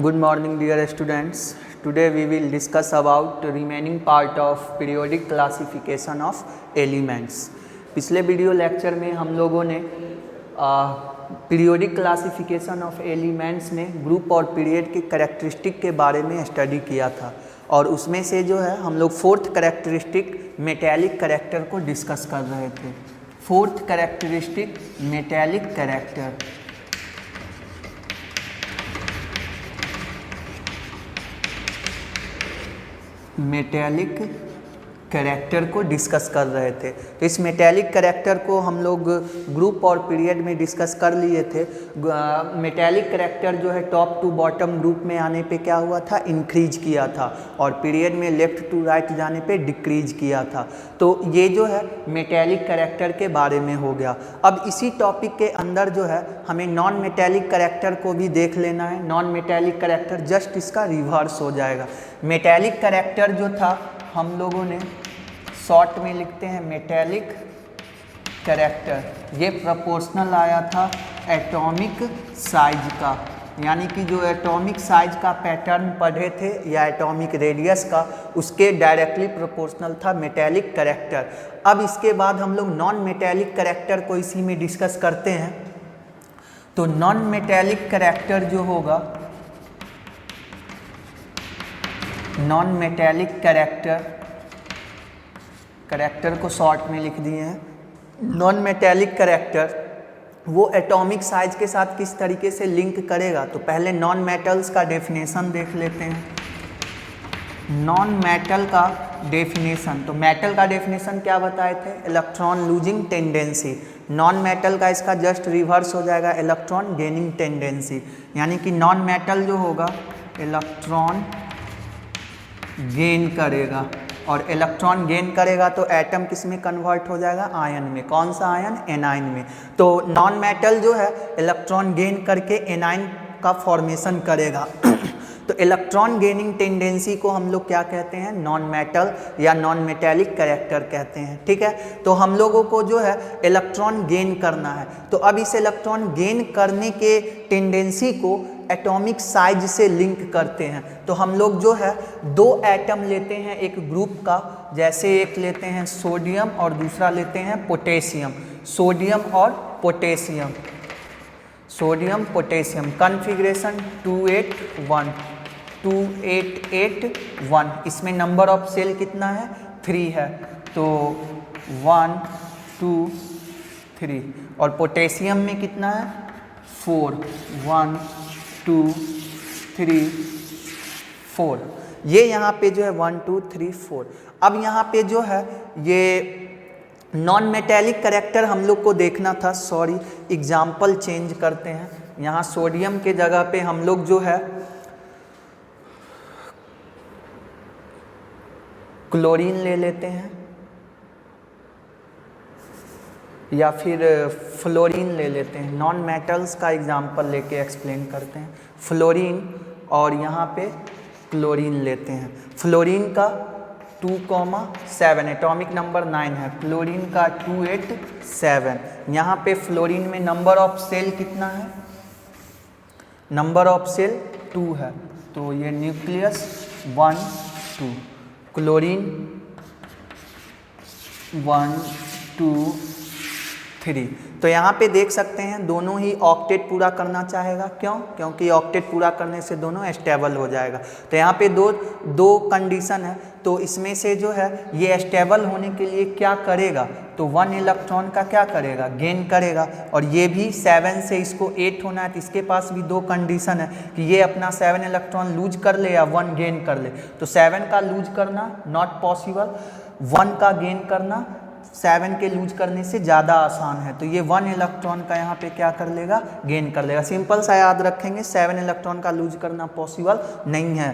Good morning dear students. Today we will discuss about remaining part of periodic classification of elements. पिछले video lecture में हम लोगों ने periodic classification of elements में group और period के कैरेक्टरिस्टिक के बारे में स्टडी किया था और उसमें से जो है हम लोग फोर्थ कैरेक्टरिस्टिक मेटैलिक कैरेक्टर को डिस्कस कर रहे थे। Fourth characteristic metallic character. Metallic character को डिस्कस कर रहे थे। तो इस मेटैलिक कैरेक्टर को हम लोग ग्रुप और पीरियड में डिस्कस कर लिए थे। मेटैलिक कैरेक्टर जो है टॉप टू बॉटम ग्रुप में आने पे क्या हुआ था, इंक्रीज किया था, और पीरियड में लेफ्ट टू राइट जाने पे डिक्रीज किया था। तो ये जो है मेटैलिक कैरेक्टर के बारे में हो गया। अब इसी टॉपिक के अंदर जो है हमें नॉन मेटैलिक कैरेक्टर को भी देख लेना है। नॉन मेटैलिक कैरेक्टर जस्ट इसका रिवर्स हो जाएगा। मेटैलिक कैरेक्टर जो था हम लोगों ने शॉर्ट में लिखते हैं मेटैलिक कैरेक्टर। ये प्रोपोर्शनल आया था एटॉमिक साइज का, यानी कि जो एटॉमिक साइज का पैटर्न पढ़े थे या एटॉमिक रेडियस का, उसके डायरेक्टली प्रोपोर्शनल था मेटैलिक कैरेक्टर। अब इसके बाद हम लोग नॉन मेटैलिक कैरेक्टर को इसी में डिस्कस करते हैं। तो नॉन मेटैलिक कैरेक्टर जो होगा, नॉन मेटैलिक कैरेक्टर को शॉर्ट में लिख दिए हैं। नॉन मेटैलिक कैरेक्टर वो एटॉमिक साइज के साथ किस तरीके से लिंक करेगा, तो पहले नॉन मेटल्स का डेफिनेशन देख लेते हैं। नॉन मेटल का डेफिनेशन, तो मेटल का डेफिनेशन क्या बताए थे, electron losing tendency. Non metal का इसका जस्ट रिवर्स हो जाएगा, इलेक्ट्रॉन गेनिंग टेंडेंसी। यानी कि नॉन मेटल जो होगा इलेक्ट्रॉन गेन करेगा, और इलेक्ट्रॉन गेन करेगा तो एटम किस में कन्वर्ट हो जाएगा, आयन में। कौन सा आयन, एनाइन में। तो नॉन मेटल जो है इलेक्ट्रॉन गेन करके एनाइन का फॉर्मेशन करेगा। तो इलेक्ट्रॉन गेनिंग टेंडेंसी को हम लोग क्या कहते हैं, नॉन मेटल या नॉन मेटैलिक कैरेक्टर कहते हैं। ठीक है, तो हम लोगों को जो है इलेक्ट्रॉन गेन करना है। तो अब इस इलेक्ट्रॉन गेन करने के टेंडेंसी को एटॉमिक साइज से लिंक करते हैं। तो हम लोग जो है दो एटम लेते हैं एक ग्रुप का, जैसे एक लेते हैं सोडियम और दूसरा लेते हैं पोटेशियम। सोडियम और पोटेशियम, सोडियम पोटेशियम, कॉन्फ़िगरेशन 281 2881। इसमें नंबर ऑफ सेल कितना है, 3 है। तो 1 2 3, और पोटेशियम में कितना है, 4, 1 2 3 4। ये यहाँ पे जो है 1 2 3 4। अब यहाँ पे जो है ये नॉन मेटैलिक कैरेक्टर हम लोग को देखना था। सॉरी, एग्जाम्पल चेंज करते हैं। यहाँ सोडियम के जगह पे हम लोग जो है क्लोरीन ले लेते हैं, या फिर फ्लोरीन ले लेते हैं। नॉन मेटल्स का एग्जाम्पल लेके एक्सप्लेन करते हैं। फ्लोरीन और यहाँ पे क्लोरीन लेते हैं। फ्लोरीन का 2,7 एटॉमिक नंबर 9 है, क्लोरीन का 287। यहाँ पे फ्लोरीन में नंबर ऑफ सेल कितना है, नंबर ऑफ सेल 2 है। तो ये न्यूक्लियस 1 2, क्लोरीन 1 2 3। तो यहाँ पे देख सकते हैं दोनों ही ऑक्टेट पूरा करना चाहेगा। क्यों, क्योंकि ऑक्टेट पूरा करने से दोनों स्टेबल हो जाएगा। तो यहाँ पे दो कंडीशन है। तो इसमें से जो है ये स्टेबल होने के लिए क्या करेगा, तो 1 इलेक्ट्रॉन का क्या करेगा, गेन करेगा। और ये भी 7 से इसको 8 होना है, तो इसके पास भी 2 कंडीशन है कि ये अपना 7 इलेक्ट्रॉन लूज कर ले या 1 गेन कर ले। तो 7 का लूज करना नॉट पॉसिबल, 1 का गेन करना 7 के लूज करने से ज़्यादा आसान है। तो ये 1 इलेक्ट्रॉन का यहाँ पे क्या कर लेगा, गेन कर लेगा। सिंपल सा याद रखेंगे, 7 इलेक्ट्रॉन का लूज करना पॉसिबल नहीं है,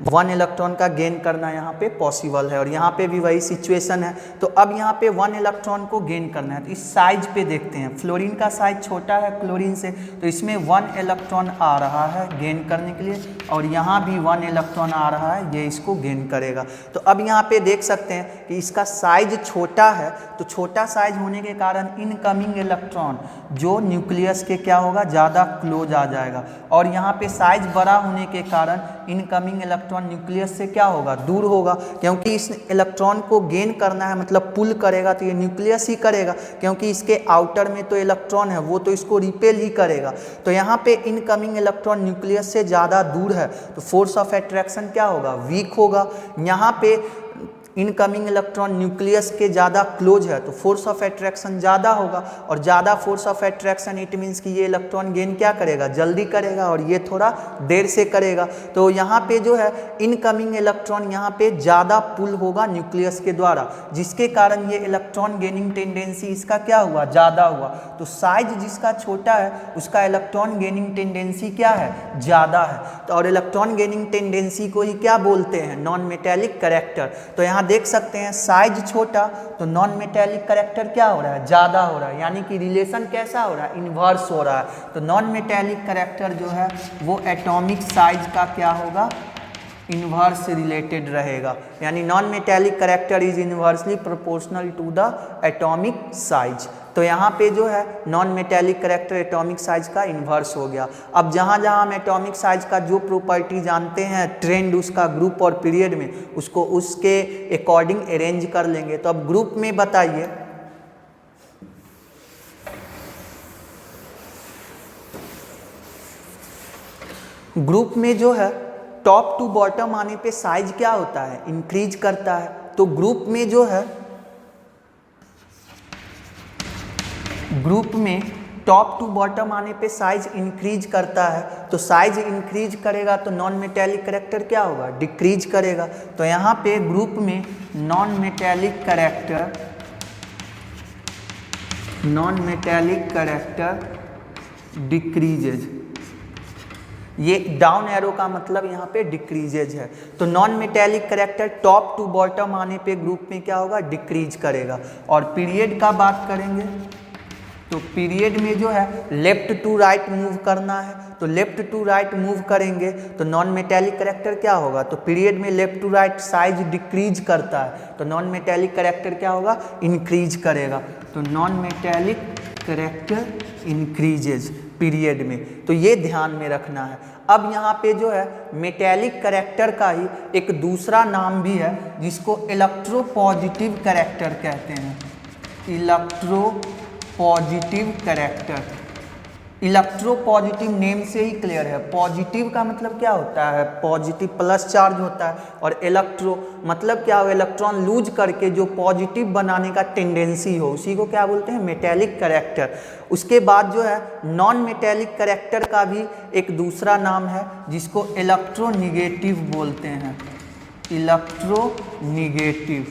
1 इलेक्ट्रॉन का गेन करना यहाँ पे पॉसिबल है। और यहाँ पे भी वही सिचुएशन है। तो अब यहाँ पे 1 इलेक्ट्रॉन को गेन करना है। तो इस साइज पे देखते हैं, फ्लोरीन का साइज छोटा है क्लोरीन से, तो इसमें 1 इलेक्ट्रॉन आ रहा है गेन करने के लिए, और यहाँ भी 1 इलेक्ट्रॉन आ रहा है, ये इसको गेन करेगा। तो अब यहाँ पे देख सकते हैं कि इसका साइज छोटा है, तो छोटा साइज होने के कारण इनकमिंग इलेक्ट्रॉन जो न्यूक्लियस के क्या होगा, ज़्यादा क्लोज आ जाएगा। और यहाँ पे साइज बड़ा होने के कारण इनकमिंग इलेक्ट्रॉन न्यूक्लियस से क्या होगा, दूर होगा, क्योंकि इस इलेक्ट्रॉन को गेन करना है, मतलब पुल करेगा तो ये न्यूक्लियस ही करेगा, क्योंकि इसके आउटर में तो इलेक्ट्रॉन है, वो तो इसको रिपेल ही करेगा। तो यहाँ पे इनकमिंग इलेक्ट्रॉन न्यूक्लियस से ज़्यादा दूर है तो फोर्स ऑफ अट्रैक्शन क्या होगा, वीक होगा। यहाँ पे इनकमिंग इलेक्ट्रॉन न्यूक्लियस के ज़्यादा क्लोज है तो फोर्स ऑफ अट्रैक्शन ज़्यादा होगा, और ज़्यादा force of attraction it means कि ये इलेक्ट्रॉन गेन क्या करेगा, जल्दी करेगा, और ये थोड़ा देर से करेगा। तो यहाँ पे जो है इनकमिंग इलेक्ट्रॉन यहाँ पे ज़्यादा पुल होगा न्यूक्लियस के द्वारा, जिसके कारण ये इलेक्ट्रॉन गेनिंग टेंडेंसी इसका क्या हुआ, ज़्यादा हुआ। तो साइज जिसका छोटा है उसका इलेक्ट्रॉन गेनिंग टेंडेंसी क्या है, ज़्यादा है। तो और इलेक्ट्रॉन गेनिंग टेंडेंसी को ही क्या बोलते हैं, नॉन मेटेलिक कैरेक्टर। तो यहाँ देख सकते हैं साइज छोटा तो नॉन मेटेलिक कैरेक्टर क्या हो रहा है, ज़्यादा हो रहा है, यानी कि रिलेशन कैसा हो रहा है, इन्वर्स हो रहा है। तो नॉन मेटेलिक कैरेक्टर जो है वो एटॉमिक साइज का क्या होगा, इन्वर्स रिलेटेड रहेगा, यानी non metallic character is inversely proportional to the atomic size. तो यहाँ पे जो है non metallic character atomic size का इन्वर्स हो गया। अब जहाँ जहाँ हम एटॉमिक साइज का जो प्रॉपर्टी जानते हैं, ट्रेंड उसका ग्रुप और पीरियड में, उसको उसके अकॉर्डिंग अरेंज कर लेंगे। तो अब ग्रुप में बताइए, ग्रुप में जो है टॉप टू बॉटम आने पे साइज क्या होता है, इंक्रीज करता है। तो ग्रुप में जो है, ग्रुप में टॉप टू बॉटम आने पे साइज इंक्रीज करता है। तो साइज इंक्रीज करेगा तो नॉन मेटेलिक कैरेक्टर क्या होगा, डिक्रीज करेगा। तो यहाँ पे ग्रुप में non metallic character, non metallic character decreases, ये डाउन एरो का मतलब यहाँ पे डिक्रीजेज है। तो non metallic character top to bottom आने पे ग्रुप में क्या होगा, डिक्रीज करेगा। और पीरियड का बात करेंगे तो पीरियड में जो है लेफ्ट टू राइट मूव करना है, तो लेफ्ट टू राइट मूव करेंगे तो नॉन मेटेलिक कैरेक्टर क्या होगा, तो पीरियड में left to right size decrease करता है तो नॉन मेटेलिक कैरेक्टर क्या होगा, इंक्रीज करेगा। तो non metallic character increases period में, तो ये ध्यान में रखना है। अब यहाँ पे जो है मेटेलिक कैरेक्टर का ही एक दूसरा नाम भी है जिसको इलेक्ट्रोपॉजिटिव कैरेक्टर कहते हैं, इलेक्ट्रोपॉजिटिव कैरेक्टर। इलेक्ट्रोपॉजिटिव नेम से ही क्लियर है, पॉजिटिव का मतलब क्या होता है, पॉजिटिव प्लस चार्ज होता है, और इलेक्ट्रो मतलब क्या हो, इलेक्ट्रॉन लूज करके जो पॉजिटिव बनाने का टेंडेंसी हो उसी को क्या बोलते हैं, मेटेलिक कैरेक्टर। उसके बाद जो है नॉन मेटेलिक कैरेक्टर का भी एक दूसरा नाम है जिसको इलेक्ट्रोनिगेटिव बोलते हैं, इलेक्ट्रोनिगेटिव।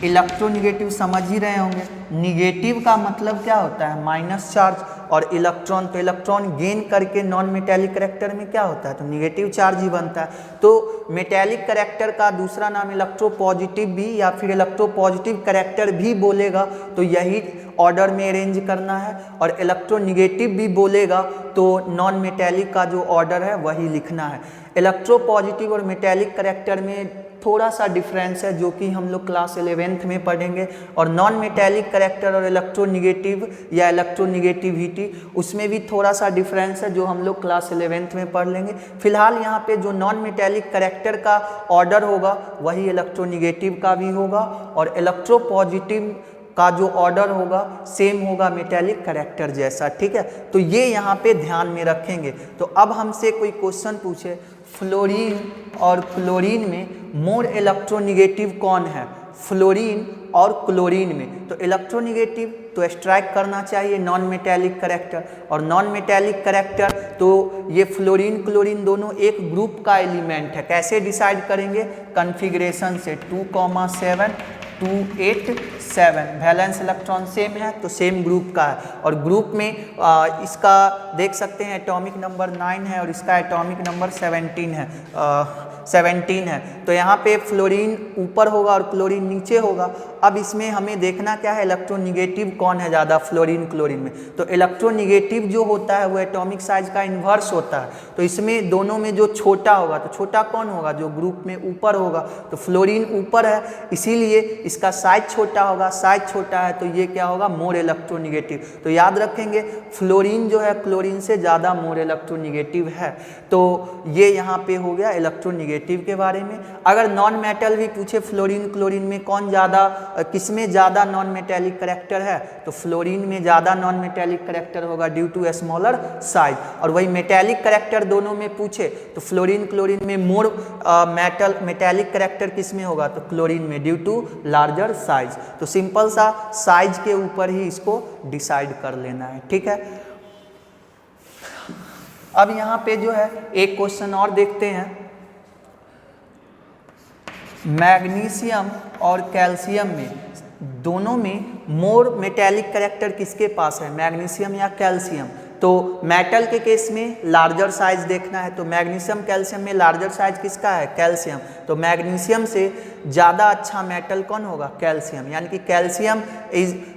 इलेक्ट्रोनिगेटिव समझ ही रहे होंगे, निगेटिव का मतलब क्या होता है, माइनस चार्ज, और इलेक्ट्रॉन तो इलेक्ट्रॉन गेन करके नॉन मेटेलिक कैरेक्टर में क्या होता है, तो निगेटिव चार्ज ही बनता है। तो मेटेलिक कैरेक्टर का दूसरा नाम इलेक्ट्रोपॉजिटिव भी या फिर इलेक्ट्रोपॉजिटिव कैरेक्टर भी बोलेगा तो यही ऑर्डर में अरेंज करना है, और इलेक्ट्रोनिगेटिव भी बोलेगा तो नॉन मेटेलिक का जो ऑर्डर है वही लिखना है। इलेक्ट्रोपॉजिटिव और मेटेलिक कैरेक्टर में थोड़ा सा डिफरेंस है जो कि हम लोग क्लास 11th में पढ़ेंगे, और नॉन मेटेलिक कैरेक्टर और इलेक्ट्रोनिगेटिव या इलेक्ट्रोनिगेटिविटी उसमें भी थोड़ा सा डिफरेंस है जो हम लोग क्लास 11th में पढ़ लेंगे। फिलहाल यहाँ पे जो नॉन मेटेलिक कैरेक्टर का ऑर्डर होगा वही इलेक्ट्रोनिगेटिव का भी होगा, और इलेक्ट्रोपॉजिटिव का जो ऑर्डर होगा सेम होगा मेटेलिक कैरेक्टर जैसा, ठीक है। तो ये यहाँ पे ध्यान में रखेंगे। तो अब हमसे कोई क्वेश्चन पूछे फ्लोरीन और क्लोरीन में मोर इलेक्ट्रोनिगेटिव कौन है, फ्लोरीन और क्लोरीन में, तो इलेक्ट्रोनिगेटिव तो स्ट्राइक करना चाहिए नॉन मेटेलिक कैरेक्टर, और नॉन मेटेलिक कैरेक्टर तो ये फ्लोरीन क्लोरीन दोनों एक ग्रुप का एलिमेंट है। कैसे डिसाइड करेंगे, कन्फिग्रेशन से 2,7 2 8 7 वैलेंस इलेक्ट्रॉन सेम है तो सेम ग्रुप का है, और ग्रुप में इसका देख सकते हैं एटॉमिक नंबर 9 है और इसका एटॉमिक नंबर 17 है, 17 है। तो यहाँ पे फ्लोरीन ऊपर होगा और क्लोरीन नीचे होगा। अब इसमें हमें देखना क्या है, इलेक्ट्रोनिगेटिव कौन है ज़्यादा फ्लोरीन क्लोरीन में, तो इलेक्ट्रोनिगेटिव जो होता है वो एटॉमिक साइज का इन्वर्स होता है। तो इसमें दोनों में जो छोटा होगा तो छोटा कौन होगा, जो ग्रुप में ऊपर होगा, तो फ्लोरीन ऊपर है इसीलिए इसका साइज छोटा होगा, साइज छोटा है तो ये क्या होगा, मोर इलेक्ट्रोनिगेटिव। तो याद रखेंगे फ्लोरीन जो है क्लोरीन से ज़्यादा मोर इलेक्ट्रोनिगेटिव है। तो ये यहाँ पे हो गया इलेक्ट्रोनिगेटिव के बारे में। अगर नॉन मेटल भी पूछे फ्लोरीन क्लोरीन में कौन ज़्यादा, किसमें ज़्यादा नॉन मेटेलिक करैक्टर है, तो फ्लोरीन में ज़्यादा नॉन मेटेलिक करैक्टर होगा ड्यू टू स्मॉलर साइज। और वही मेटेलिक करैक्टर दोनों में पूछे तो फ्लोरीन क्लोरीन में मोर मेटेलिक करैक्टर किस में होगा, तो क्लोरीन में ड्यू टू लार्जर साइज। तो सिंपल सा साइज के ऊपर ही इसको डिसाइड कर लेना है, ठीक है। अब यहाँ पे जो है एक क्वेश्चन और देखते हैं, मैग्नीशियम और कैल्शियम में दोनों में मोर मेटेलिक करैक्टर किसके पास है, मैग्नीशियम या कैल्शियम। तो मेटल के केस में लार्जर साइज देखना है, तो मैग्नीशियम कैल्शियम में लार्जर साइज किसका है, कैल्शियम। तो मैग्नीशियम से ज़्यादा अच्छा मेटल कौन होगा, कैल्शियम, यानी कि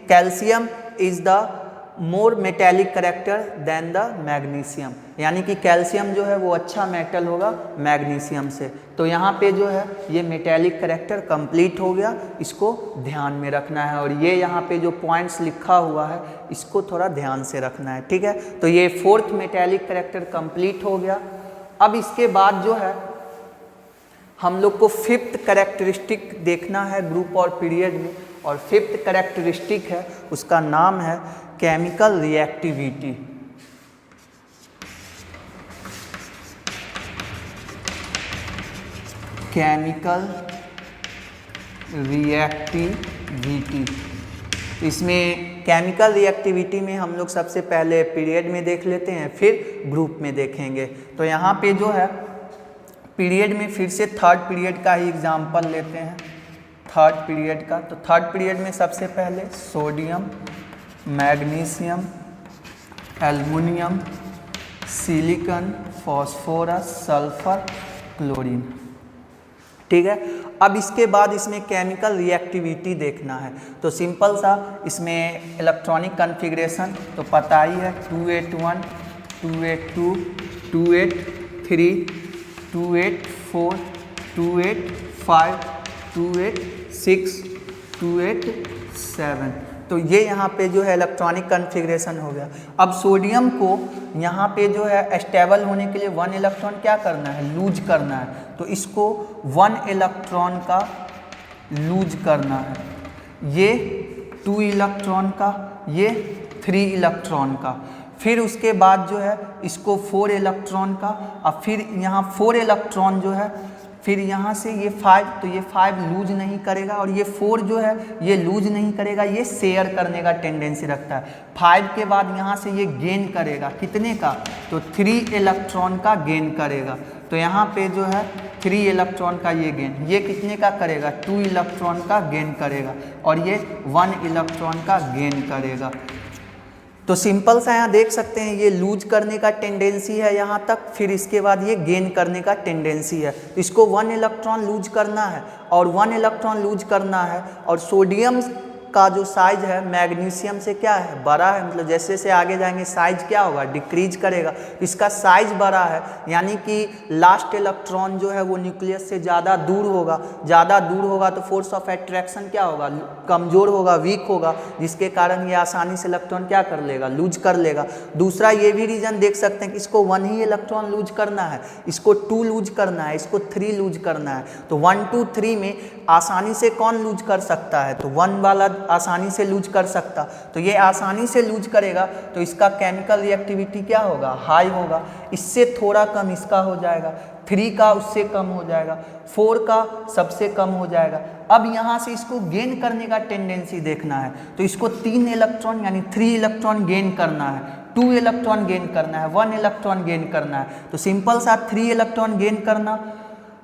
calcium is the more metallic character than the magnesium, यानी कि कैल्शियम जो है वो अच्छा मेटल होगा मैग्नीशियम से। तो यहाँ पे जो है ये मेटेलिक करैक्टर कंप्लीट हो गया, इसको ध्यान में रखना है। और ये यहाँ पे जो पॉइंट्स लिखा हुआ है इसको थोड़ा ध्यान से रखना है, ठीक है। तो ये फोर्थ मेटेलिक करैक्टर कंप्लीट हो गया। अब इसके बाद जो है हम लोग को फिफ्थ कैरेक्टरिस्टिक देखना है ग्रुप और पीरियड में, और फिफ्थ कैरेक्टरिस्टिक है उसका नाम है केमिकल रिएक्टिविटी। केमिकल रिएक्टिविटी, इसमें केमिकल रिएक्टिविटी में हम लोग सबसे पहले पीरियड में देख लेते हैं, फिर ग्रुप में देखेंगे। तो यहाँ पे जो है पीरियड में फिर से थर्ड पीरियड का ही एग्जाम्पल लेते हैं, थर्ड पीरियड का। तो थर्ड पीरियड में सबसे पहले sodium, magnesium, aluminium, silicon, phosphorus, sulphur, chlorine, ठीक है। अब इसके बाद इसमें केमिकल रिएक्टिविटी देखना है। तो सिंपल सा इसमें इलेक्ट्रॉनिक कॉन्फ़िगरेशन तो पता ही है, 281, 282, 283, 284, 285, 286, 287। तो ये यहाँ पे जो है इलेक्ट्रॉनिक कॉन्फ़िगरेशन हो गया। अब सोडियम को यहाँ पे जो है स्टेबल होने के लिए 1 इलेक्ट्रॉन क्या करना है, लूज करना है। तो इसको 1 इलेक्ट्रॉन का लूज करना है, ये 2 इलेक्ट्रॉन का, ये 3 इलेक्ट्रॉन का। फिर उसके बाद जो है इसको 4 इलेक्ट्रॉन का, और फिर यहाँ 4 इलेक्ट्रॉन जो है, फिर यहाँ से ये 5, तो ये 5 लूज नहीं करेगा, और ये 4 जो है ये लूज नहीं करेगा, ये शेयर करने का टेंडेंसी रखता है। 5 के बाद यहाँ से ये गेन करेगा, कितने का, तो 3 इलेक्ट्रॉन का गेन करेगा। तो यहाँ पे जो है 3 इलेक्ट्रॉन का ये गेन, ये कितने का करेगा, 2 इलेक्ट्रॉन का गेन करेगा, और ये 1 इलेक्ट्रॉन का गेन करेगा। तो सिंपल सा यहाँ देख सकते हैं ये लूज करने का टेंडेंसी है यहाँ तक, फिर इसके बाद ये गेन करने का टेंडेंसी है। तो इसको 1 इलेक्ट्रॉन लूज करना है और 1 इलेक्ट्रॉन लूज करना है, और सोडियम का जो साइज है मैग्नीशियम से क्या है, बड़ा है, मतलब जैसे जैसे आगे जाएंगे साइज क्या होगा, डिक्रीज करेगा। इसका साइज बड़ा है, यानी कि लास्ट इलेक्ट्रॉन जो है वो न्यूक्लियस से ज़्यादा दूर होगा, ज़्यादा दूर होगा तो फोर्स ऑफ अट्रैक्शन क्या होगा, कमज़ोर होगा, वीक होगा, जिसके कारण ये आसानी से इलेक्ट्रॉन क्या कर लेगा, लूज कर लेगा। दूसरा ये भी रीज़न देख सकते हैं कि इसको 1 ही इलेक्ट्रॉन लूज करना है, इसको 2 लूज करना है, इसको 3 लूज करना है। तो 1, 2, 3 में आसानी से कौन लूज कर सकता है, तो 1 वाला आसानी से लूज कर सकता, तो ये आसानी से लूज करेगा, तो इसका केमिकल रिएक्टिविटी क्या होगा, हाई होगा। इससे थोड़ा कम इसका हो जाएगा, 3 का उससे कम हो जाएगा, 4 का सबसे कम हो जाएगा। अब यहाँ से इसको गेन करने का टेंडेंसी देखना है, तो इसको 3 इलेक्ट्रॉन यानी 3 इलेक्ट्रॉन गेन करना है, 2 इलेक्ट्रॉन गेन करना है, 1 इलेक्ट्रॉन गेन करना है। तो सिंपल सा 3 इलेक्ट्रॉन गेन करना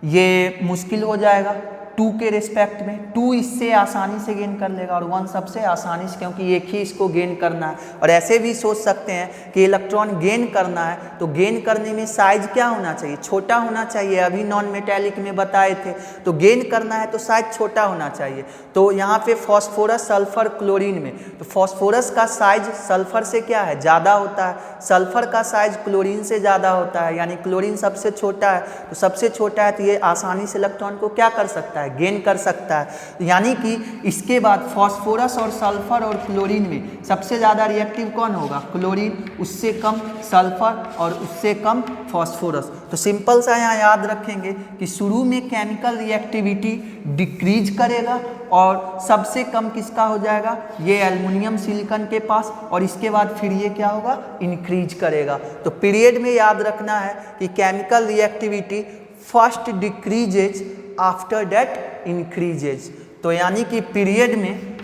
ये मुश्किल हो जाएगा 2 के रिस्पेक्ट में, 2 इससे आसानी से गेन कर लेगा और 1 सबसे आसानी से, क्योंकि एक ही इसको गेन करना है। और ऐसे भी सोच सकते हैं कि इलेक्ट्रॉन गेन करना है तो गेन करने में साइज क्या होना चाहिए, छोटा होना चाहिए। अभी नॉन मेटेलिक में बताए थे, तो गेन करना है तो साइज छोटा होना चाहिए। तो यहाँ पे फास्फोरस, सल्फर, क्लोरीन में, तो फास्फोरस का साइज सल्फर से क्या है, ज़्यादा होता है, सल्फर का साइज क्लोरीन से ज़्यादा होता है, यानी क्लोरीन सबसे छोटा है। तो सबसे छोटा है तो ये आसानी से इलेक्ट्रॉन को क्या कर सकता है, है, गेन कर सकता है। यानी कि इसके बाद फास्फोरस और सल्फर और क्लोरीन में सबसे ज़्यादा रिएक्टिव कौन होगा? क्लोरीन, उससे कम सल्फर और उससे कम फास्फोरस। तो सिंपल सा यहाँ याद रखेंगे कि शुरू में केमिकल रिएक्टिविटी डिक्रीज करेगा और सबसे कम किसका हो जाएगा? ये एल्युमिनियम सिलिकॉन के पास, और इसके बाद फिर ये क्या होगा? इंक्रीज करेगा। तो पीरियड में याद रखना है कि chemical reactivity first decreases after that increases. तो यानी कि पीरियड में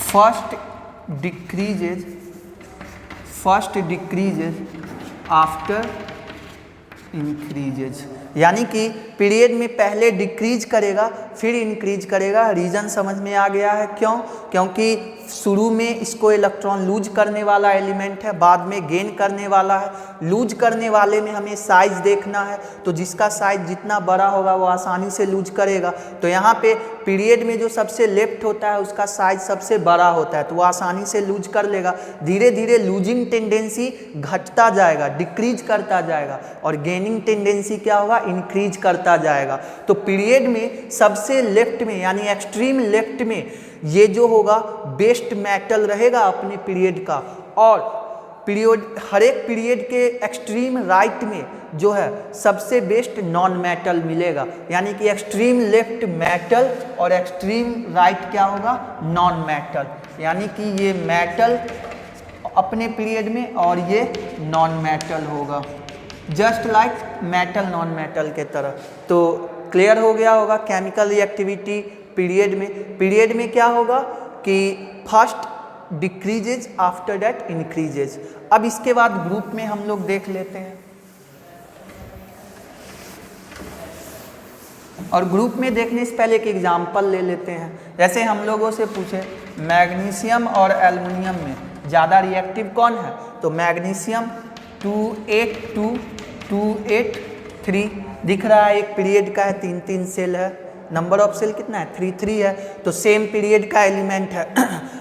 फर्स्ट डिक्रीजेज आफ्टर इंक्रीजेज, यानी कि पीरियड में पहले डिक्रीज करेगा फिर इंक्रीज करेगा। रीज़न समझ में आ गया है क्यों? क्योंकि शुरू में इसको इलेक्ट्रॉन लूज करने वाला एलिमेंट है, बाद में गेन करने वाला है। लूज करने वाले में हमें साइज देखना है, तो जिसका साइज जितना बड़ा होगा वो आसानी से लूज करेगा। तो यहाँ पे पीरियड में जो सबसे लेफ्ट होता है उसका साइज सबसे बड़ा होता है, तो वो आसानी से लूज कर लेगा। धीरे धीरे लूजिंग टेंडेंसी घटता जाएगा, डिक्रीज करता जाएगा, और गेनिंग टेंडेंसी क्या होगा? इंक्रीज करता जाएगा। तो पीरियड में सबसे लेफ्ट में यानी एक्सट्रीम लेफ्ट में ये जो होगा बेस्ट मेटल रहेगा अपने पीरियड का, और पीरियड हर एक पीरियड के एक्सट्रीम राइट में जो है सबसे बेस्ट नॉन मेटल मिलेगा। यानी कि एक्सट्रीम लेफ्ट मेटल और एक्सट्रीम राइट क्या होगा? Non metal. यानी कि ये मेटल अपने पीरियड में और ये नॉन मेटल होगा, just like metal non metal के तरह। तो क्लियर हो गया होगा केमिकल रिएक्टिविटी पीरियड में क्या होगा कि first decreases after that increases. अब इसके बाद ग्रुप में हम लोग देख लेते हैं, और ग्रुप में देखने से पहले एक एग्जांपल ले लेते हैं। जैसे हम लोगों से पूछे मैग्नीशियम और एल्युमिनियम में ज़्यादा रिएक्टिव कौन है? तो मैग्नीशियम 282 283 दिख रहा है, एक पीरियड का है, 3 सेल है। नंबर ऑफ सेल कितना है? 3 है। तो सेम पीरियड का एलिमेंट है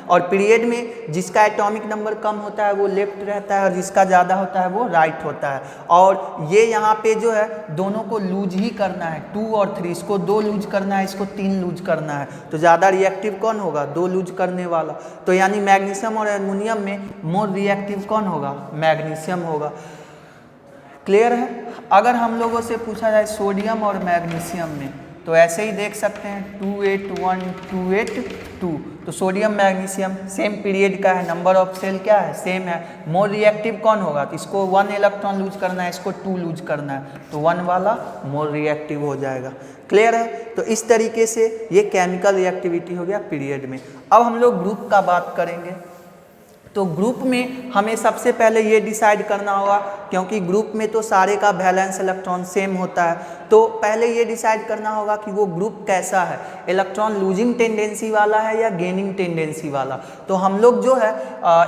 और पीरियड में जिसका एटॉमिक नंबर कम होता है वो लेफ्ट रहता है और जिसका ज़्यादा होता है वो राइट होता है। और ये यहाँ पे जो है दोनों को लूज ही करना है, 2 और 3, इसको 2 लूज करना है, इसको 3 लूज करना है। तो ज़्यादा रिएक्टिव कौन होगा? 2 लूज करने वाला। तो यानी मैग्नीशियम और एल्युमिनियम में मोर रिएक्टिव कौन होगा? मैग्नीशियम होगा। क्लियर है? अगर हम लोगों से पूछा जाए सोडियम और मैग्नीशियम में, तो ऐसे ही देख सकते हैं 281 282। तो सोडियम मैग्नीशियम सेम पीरियड का है, नंबर ऑफ सेल क्या है? सेम है। मोर रिएक्टिव कौन होगा? तो इसको 1 इलेक्ट्रॉन लूज करना है, इसको 2 लूज करना है, तो 1 वाला मोर रिएक्टिव हो जाएगा। क्लियर है? तो इस तरीके से ये केमिकल रिएक्टिविटी हो गया पीरियड में। अब हम लोग ग्रुप का बात करेंगे। तो ग्रुप में हमें सबसे पहले ये डिसाइड करना होगा, क्योंकि ग्रुप में तो सारे का वैलेंस इलेक्ट्रॉन सेम होता है, तो पहले ये डिसाइड करना होगा कि वो ग्रुप कैसा है, इलेक्ट्रॉन लूजिंग टेंडेंसी वाला है या गेनिंग टेंडेंसी वाला। तो हम लोग जो है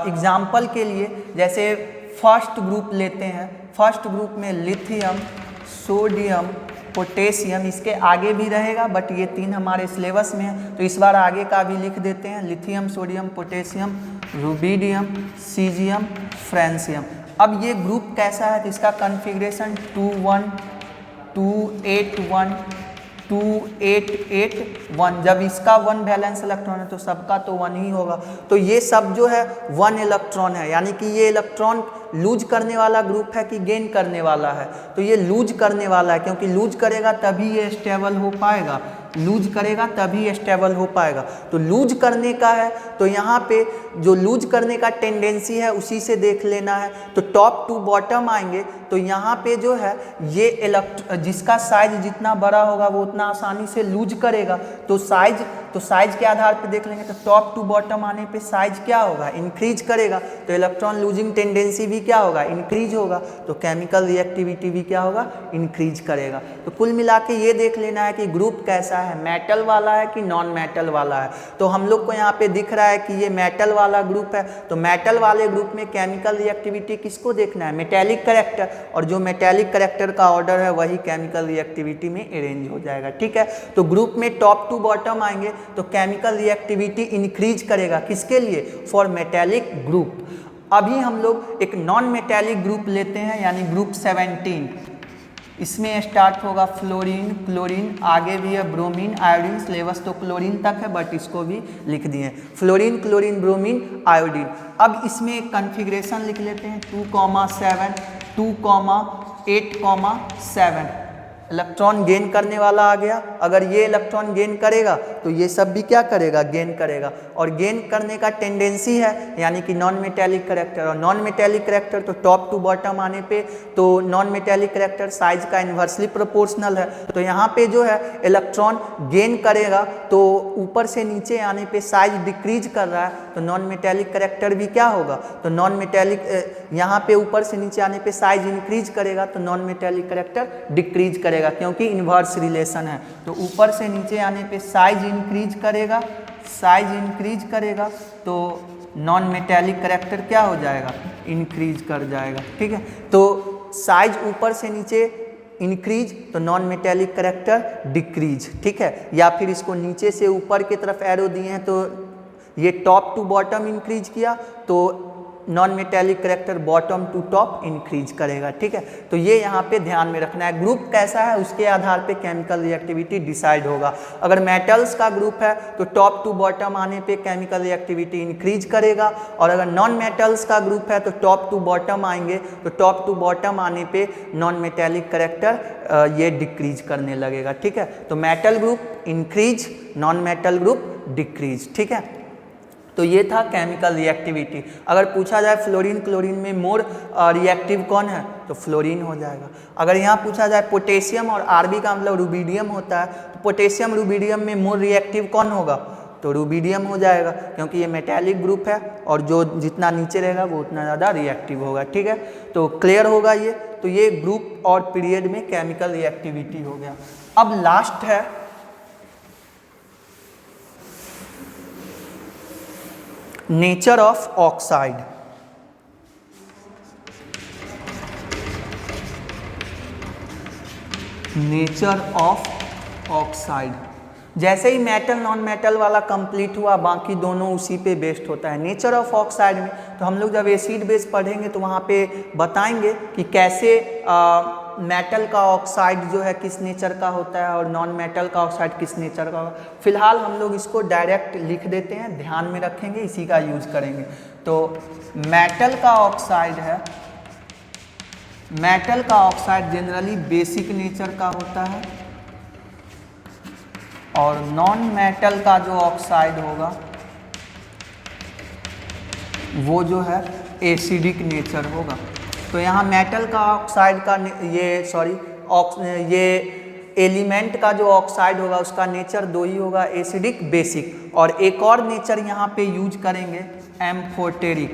एग्जाम्पल के लिए जैसे फर्स्ट ग्रुप लेते हैं। फर्स्ट ग्रुप में लिथियम, सोडियम, पोटेशियम, इसके आगे भी रहेगा बट ये 3 हमारे सिलेबस में है, तो इस बार आगे का भी लिख देते हैं। Lithium, sodium, potassium, rubidium, caesium, francium. अब ये ग्रुप कैसा है? तो इसका कॉन्फ़िगरेशन 2-1 2-8-1 2-8-8-1। जब इसका 1 वैलेंस इलेक्ट्रॉन है तो सबका तो 1 ही होगा। तो ये सब जो है 1 इलेक्ट्रॉन है, यानी कि ये इलेक्ट्रॉन लूज करने वाला ग्रुप है कि गेन करने वाला है? तो ये लूज करने वाला है, क्योंकि लूज करेगा तभी ये स्टेबल हो पाएगा, लूज करेगा तभी स्टेबल हो पाएगा। तो लूज करने का है, तो यहाँ पे जो लूज करने का टेंडेंसी है उसी से देख लेना है। तो टॉप टू बॉटम आएंगे, तो यहाँ पे जो है ये जिसका साइज जितना बड़ा होगा वो उतना आसानी से लूज करेगा। तो साइज के आधार पे देख लेंगे, तो टॉप टू बॉटम आने पे साइज क्या होगा? इंक्रीज करेगा। तो इलेक्ट्रॉन लूजिंग टेंडेंसी भी क्या होगा? इंक्रीज होगा। तो केमिकल रिएक्टिविटी भी क्या होगा? इंक्रीज करेगा। तो कुल मिला के ये देख लेना है कि ग्रुप कैसा है, मेटल वाला है कि नॉन मेटल वाला है। तो हम लोग को यहाँ पे दिख रहा है कि ये मेटल वाला ग्रुप है, तो मेटल वाले ग्रुप में केमिकल रिएक्टिविटी किसको देखना है? मेटेलिक कैरेक्टर, और जो मेटेलिक कैरेक्टर का ऑर्डर है वही केमिकल रिएक्टिविटी में अरेंज हो जाएगा। ठीक है? तो ग्रुप में टॉप टू बॉटम आएंगे तो केमिकल रिएक्टिविटी इंक्रीज करेगा। किसके लिए? For metallic group. अभी हम लोग एक नॉन मेटेलिक ग्रुप लेते हैं, यानी ग्रुप 17। इसमें स्टार्ट होगा फ्लोरीन, क्लोरीन, आगे भी है ब्रोमीन, आयोडीन, सिलेबस तो क्लोरीन तक है बट इसको भी लिख दिए फ्लोरीन, क्लोरीन, ब्रोमीन, आयोडीन। अब इसमें एक कन्फिग्रेशन लिख लेते हैं 2,7, 2,8,7 इलेक्ट्रॉन गेन करने वाला आ गया। अगर ये इलेक्ट्रॉन गेन करेगा तो ये सब भी क्या करेगा, गेन करेगा, और गेन करने का टेंडेंसी है यानी कि नॉन मेटेलिक करैक्टर। और नॉन मेटेलिक करैक्टर तो टॉप टू बॉटम आने पे तो नॉन मेटेलिक करैक्टर साइज का इन्वर्सली प्रोपोर्शनल है। तो यहाँ पे जो है इलेक्ट्रॉन गेन करेगा तो ऊपर से नीचे आने पे साइज डिक्रीज कर रहा है तो नॉन मेटेलिक करैक्टर भी क्या होगा, तो नॉन मेटेलिक यहाँ पे ऊपर से नीचे आने पे साइज इंक्रीज करेगा तो नॉन मेटेलिक करैक्टर डिक्रीज करेगा क्योंकि इन्वर्स रिलेशन है। तो ऊपर से नीचे आने पे साइज इंक्रीज करेगा तो नॉन मेटेलिक करैक्टर क्या हो जाएगा, इंक्रीज कर जाएगा। ठीक है, तो साइज ऊपर से नीचे इंक्रीज तो नॉन मेटेलिक करैक्टर डिक्रीज। ठीक है, या फिर इसको नीचे से ऊपर की तरफ एरो दिए हैं तो ये टॉप टू बॉटम इंक्रीज किया तो non metallic character bottom to top increase करेगा। ठीक है, तो ये यहाँ पे ध्यान में रखना है। ग्रुप कैसा है उसके आधार पे केमिकल रिएक्टिविटी डिसाइड होगा। अगर मेटल्स का ग्रुप है तो टॉप टू बॉटम आने पे केमिकल रिएक्टिविटी इंक्रीज करेगा, और अगर नॉन मेटल्स का ग्रुप है तो टॉप टू बॉटम आएंगे तो टॉप टू बॉटम आने पे नॉन मेटेलिक करैक्टर ये डिक्रीज करने लगेगा। ठीक है, तो metal group increase, non metal group decrease. ठीक है, तो ये था केमिकल रिएक्टिविटी। अगर पूछा जाए फ्लोरीन क्लोरीन में मोर रिएक्टिव कौन है तो फ्लोरीन हो जाएगा। अगर यहाँ पूछा जाए पोटेशियम और आरबी का मतलब रुबिडियम होता है तो पोटेशियम रुबिडियम में मोर रिएक्टिव कौन होगा तो रुबिडियम हो जाएगा क्योंकि ये मेटेलिक ग्रुप है और जो जितना नीचे रहेगा वो उतना ज़्यादा रिएक्टिव होगा। ठीक है, तो क्लियर होगा ये। तो ये ग्रुप और पीरियड में केमिकल रिएक्टिविटी हो गया। अब लास्ट है nature of oxide. Nature of oxide, जैसे ही मेटल नॉन मेटल वाला कंप्लीट हुआ बाकी दोनों उसी पे बेस्ड होता है। नेचर ऑफ ऑक्साइड में तो हम लोग जब एसिड बेस पढ़ेंगे तो वहाँ पे बताएंगे कि कैसे मेटल का ऑक्साइड जो है किस नेचर का होता है और नॉन मेटल का ऑक्साइड किस नेचर का होगा। फिलहाल हम लोग इसको डायरेक्ट लिख देते हैं, ध्यान में रखेंगे, इसी का यूज करेंगे। तो मेटल का ऑक्साइड है, मेटल का ऑक्साइड जनरली बेसिक नेचर का होता है और नॉन मेटल का जो ऑक्साइड होगा वो जो है एसिडिक नेचर होगा। तो यहाँ मेटल का ऑक्साइड का ये एलिमेंट का जो ऑक्साइड होगा उसका नेचर दो ही होगा, एसिडिक, बेसिक। और एक और नेचर यहाँ पे यूज करेंगे एम्फोटेरिक,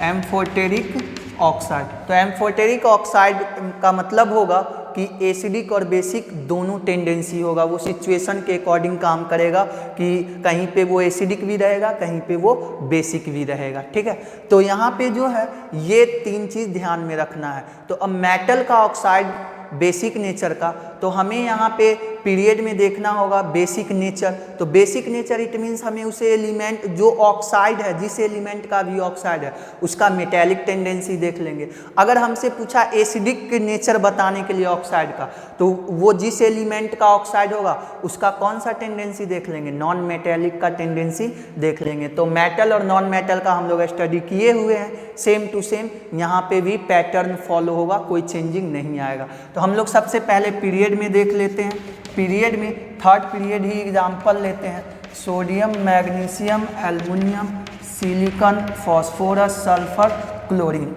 एम्फोटेरिक ऑक्साइड। तो एम्फोटेरिक ऑक्साइड का मतलब होगा कि एसिडिक और बेसिक दोनों टेंडेंसी होगा, वो सिचुएशन के अकॉर्डिंग काम करेगा कि कहीं पे वो एसिडिक भी रहेगा कहीं पे वो बेसिक भी रहेगा। ठीक है, तो यहाँ पे जो है ये तीन चीज़ ध्यान में रखना है। तो अब मेटल का ऑक्साइड बेसिक नेचर का, तो हमें यहाँ पे पीरियड में देखना होगा बेसिक नेचर। तो बेसिक नेचर इट मीन्स हमें उसे एलिमेंट जो ऑक्साइड है, जिस एलिमेंट का भी ऑक्साइड है उसका मेटेलिक टेंडेंसी देख लेंगे। अगर हमसे पूछा एसिडिक नेचर बताने के लिए ऑक्साइड का तो वो जिस एलिमेंट का ऑक्साइड होगा उसका कौन सा टेंडेंसी देख लेंगे, नॉन मेटेलिक का टेंडेंसी देख लेंगे। तो मेटल और नॉन मेटल का हम लोग स्टडी किए हुए हैं, सेम टू सेम यहाँ पे भी पैटर्न फॉलो होगा, कोई चेंजिंग नहीं आएगा। तो हम लोग सबसे पहले पीरियड में देख लेते हैं। पीरियड में थर्ड पीरियड ही एग्जाम्पल लेते हैं, sodium, magnesium, aluminium, silicon, phosphorus, sulphur, chlorine.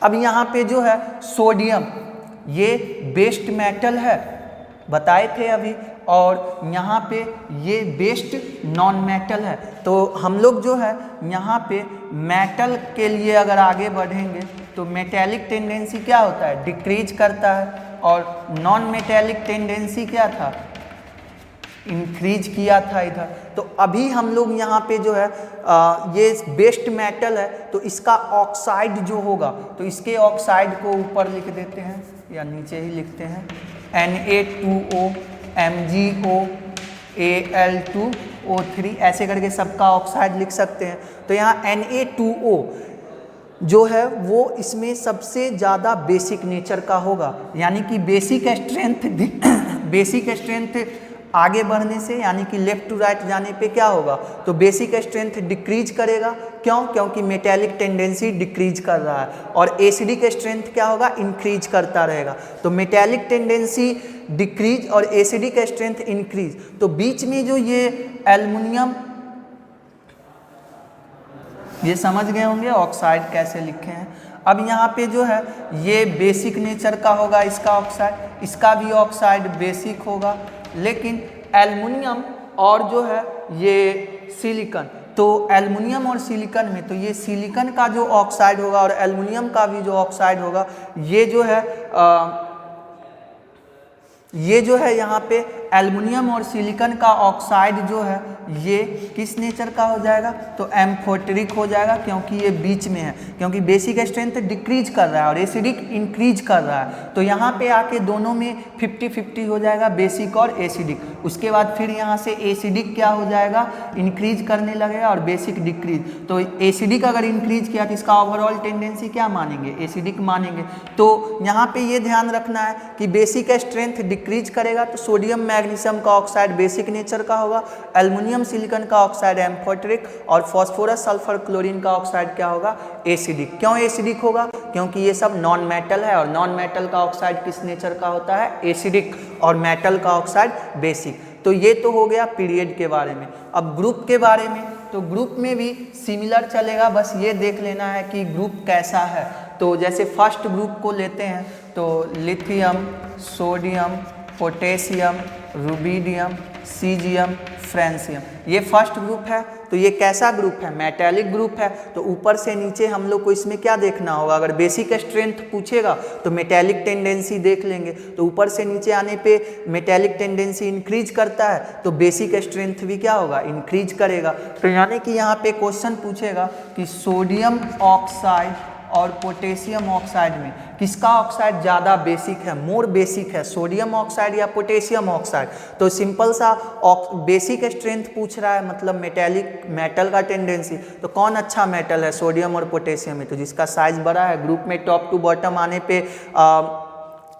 अब यहाँ पे जो है सोडियम ये बेस्ट मेटल है, बताए थे अभी, और यहाँ पे ये बेस्ट नॉन मेटल है। तो हम लोग जो है यहाँ पे मेटल के लिए अगर आगे बढ़ेंगे तो मेटेलिक टेंडेंसी क्या होता है, डिक्रीज करता है, और नॉन मेटेलिक टेंडेंसी क्या था, इंक्रीज किया था इधर। तो अभी हम लोग यहाँ पे जो है ये बेस्ट मेटल है तो इसका ऑक्साइड जो होगा तो इसके ऑक्साइड को ऊपर लिख देते हैं या नीचे ही लिखते हैं, Na2O, MgO, Al2O3 ऐसे करके सबका ऑक्साइड लिख सकते हैं। तो यहाँ Na2O जो है वो इसमें सबसे ज़्यादा बेसिक नेचर का होगा, यानी कि बेसिक स्ट्रेंथ आगे बढ़ने से यानी कि लेफ्ट टू राइट जाने पे क्या होगा, तो बेसिक स्ट्रेंथ डिक्रीज करेगा। क्यों? क्योंकि मेटेलिक टेंडेंसी डिक्रीज कर रहा है, और एसिडिक स्ट्रेंथ क्या होगा, इंक्रीज करता रहेगा। तो मेटेलिक टेंडेंसी डिक्रीज और एसिडिक स्ट्रेंथ इंक्रीज। तो बीच में जो ये एल्युमिनियम, ये समझ गए होंगे ऑक्साइड कैसे लिखे हैं। अब यहाँ पे जो है ये बेसिक नेचर का होगा इसका ऑक्साइड, इसका भी ऑक्साइड बेसिक होगा, लेकिन एल्युमिनियम और जो है ये सिलिकॉन, तो एल्युमिनियम और सिलिकॉन में तो ये सिलिकॉन का जो ऑक्साइड होगा और एल्युमिनियम का भी जो ऑक्साइड होगा, ये जो है यहाँ पे एल्युमिनियम और सिलिकॉन का ऑक्साइड जो है ये किस नेचर का हो जाएगा, तो एम्फोटेरिक हो जाएगा, क्योंकि ये बीच में है, क्योंकि बेसिक स्ट्रेंथ डिक्रीज कर रहा है और एसिडिक इंक्रीज कर रहा है। तो यहाँ पे आके दोनों में 50-50 हो जाएगा, बेसिक और एसिडिक। उसके बाद फिर यहाँ से एसिडिक क्या हो जाएगा, इंक्रीज करने लगेगा और बेसिक डिक्रीज। तो एसिडिक अगर इंक्रीज किया तो इसका ओवरऑल टेंडेंसी क्या मानेंगे, एसिडिक मानेंगे। तो यहाँ पे ये ध्यान रखना है कि बेसिक स्ट्रेंथ डिक्रीज करेगा तो सोडियम मैग्नीशियम का ऑक्साइड बेसिक नेचर का होगा, एल्युमिनियम सिलिकॉन का ऑक्साइड एम्फोटेरिक, और फास्फोरस सल्फर क्लोरीन का ऑक्साइड क्या होगा, एसिडिक। क्यों एसिडिक होगा, क्योंकि ये सब नॉन मेटल है, और नॉन मेटल का ऑक्साइड किस नेचर का होता है, एसिडिक, और मेटल का ऑक्साइड बेसिक। तो ये तो हो गया पीरियड के बारे में। अब ग्रुप के बारे में, तो ग्रुप में भी सिमिलर चलेगा, बस ये देख लेना है कि ग्रुप कैसा है। तो जैसे फर्स्ट ग्रुप को लेते हैं तो lithium, sodium, potassium, rubidium, caesium, francium, ये फर्स्ट ग्रुप है। तो ये कैसा ग्रुप है, मेटेलिक ग्रुप है। तो ऊपर से नीचे हम लोग को इसमें क्या देखना होगा, अगर बेसिक स्ट्रेंथ पूछेगा तो मेटेलिक टेंडेंसी देख लेंगे। तो ऊपर से नीचे आने पे मेटेलिक टेंडेंसी इंक्रीज करता है तो बेसिक स्ट्रेंथ भी क्या होगा, इंक्रीज करेगा। तो यानी कि यहाँ पे क्वेश्चन पूछेगा कि सोडियम ऑक्साइड और पोटेशियम ऑक्साइड में किसका ऑक्साइड ज़्यादा बेसिक है, मोर बेसिक है, सोडियम ऑक्साइड या पोटेशियम ऑक्साइड। तो सिंपल सा बेसिक स्ट्रेंथ पूछ रहा है, मतलब मेटल का टेंडेंसी, तो कौन अच्छा मेटल है, सोडियम और पोटेशियम में। तो जिसका साइज बड़ा है, ग्रुप में टॉप टू बॉटम आने पे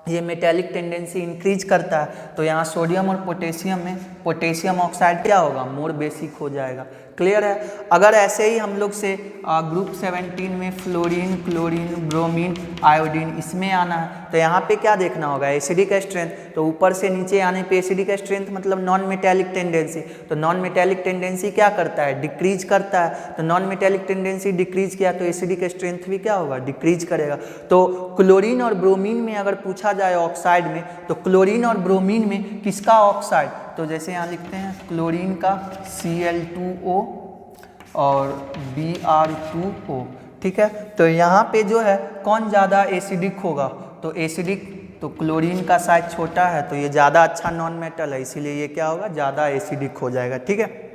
ये मेटेलिक टेंडेंसी इंक्रीज करता है। तो यहाँ सोडियम और पोटेशियम में पोटेशियम ऑक्साइड क्या होगा, मोर बेसिक हो जाएगा। क्लियर है। अगर ऐसे ही हम लोग से ग्रुप 17 में फ्लोरीन, क्लोरीन, ब्रोमीन, आयोडीन इसमें आना है तो यहाँ पे क्या देखना होगा, एसिडिक स्ट्रेंथ। तो ऊपर से नीचे आने पे एसिडिक स्ट्रेंथ मतलब नॉन मेटेलिक टेंडेंसी। तो नॉन मेटेलिक टेंडेंसी क्या करता है, डिक्रीज करता है। तो नॉन मेटेलिक टेंडेंसी डिक्रीज किया तो एसिडिक स्ट्रेंथ भी क्या होगा, डिक्रीज करेगा। तो क्लोरीन और ब्रोमीन में अगर पूछा जाए ऑक्साइड में, तो क्लोरीन और ब्रोमीन में किसका ऑक्साइड, तो जैसे यहाँ लिखते हैं क्लोरीन का Cl2O और Br2O, ठीक है। तो यहाँ पे जो है कौन ज़्यादा एसिडिक होगा, तो एसिडिक, तो क्लोरीन का साइज छोटा है तो ये ज़्यादा अच्छा नॉन मेटल है, इसीलिए ये क्या होगा, ज़्यादा एसिडिक हो जाएगा, ठीक है।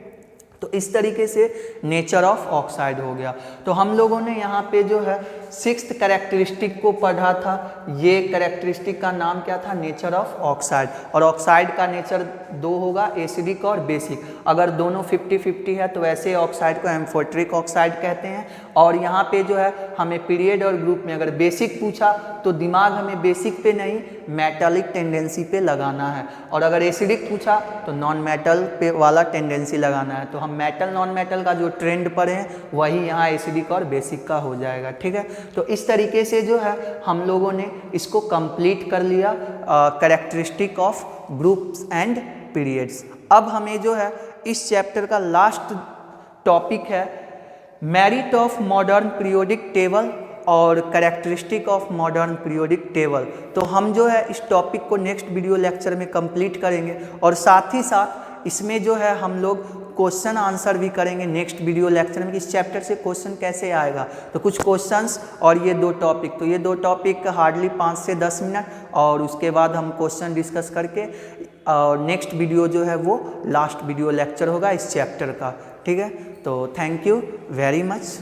तो इस तरीके से नेचर ऑफ ऑक्साइड हो गया। तो हम लोगों ने यहाँ पे जो है 6th कैरेक्टरिस्टिक को पढ़ा था। ये कैरेक्टरिस्टिक का नाम क्या था, नेचर ऑफ ऑक्साइड। और ऑक्साइड का नेचर दो होगा, एसिडिक और बेसिक। अगर दोनों 50-50 है तो ऐसे ऑक्साइड को एम्फोटेरिक ऑक्साइड कहते हैं। और यहाँ पे जो है हमें पीरियड और ग्रुप में अगर बेसिक पूछा तो दिमाग हमें बेसिक पे नहीं मेटालिक टेंडेंसी पे लगाना है, और अगर एसिडिक पूछा तो नॉन मेटल पे वाला टेंडेंसी लगाना है। तो हम मेटल नॉन मेटल का जो ट्रेंड पढ़े हैं वही यहाँ एसिडिक और बेसिक का हो जाएगा, ठीक है। तो इस तरीके से जो है हम लोगों ने इसको कंप्लीट कर लिया, characteristic of groups and periods. अब हमें जो है इस चैप्टर का लास्ट टॉपिक है merit of modern periodic table और characteristic of modern periodic table. तो हम जो है इस टॉपिक को नेक्स्ट वीडियो लेक्चर में कंप्लीट करेंगे, और साथ ही साथ इसमें जो है हम लोग क्वेश्चन आंसर भी करेंगे नेक्स्ट वीडियो लेक्चर में। इस चैप्टर से क्वेश्चन कैसे आएगा, तो कुछ क्वेश्चंस और ये दो टॉपिक। तो ये दो टॉपिक हार्डली 5 से 10 मिनट, और उसके बाद हम क्वेश्चन डिस्कस करके और नेक्स्ट वीडियो जो है वो लास्ट वीडियो लेक्चर होगा इस चैप्टर का, ठीक है। तो थैंक यू वेरी मच।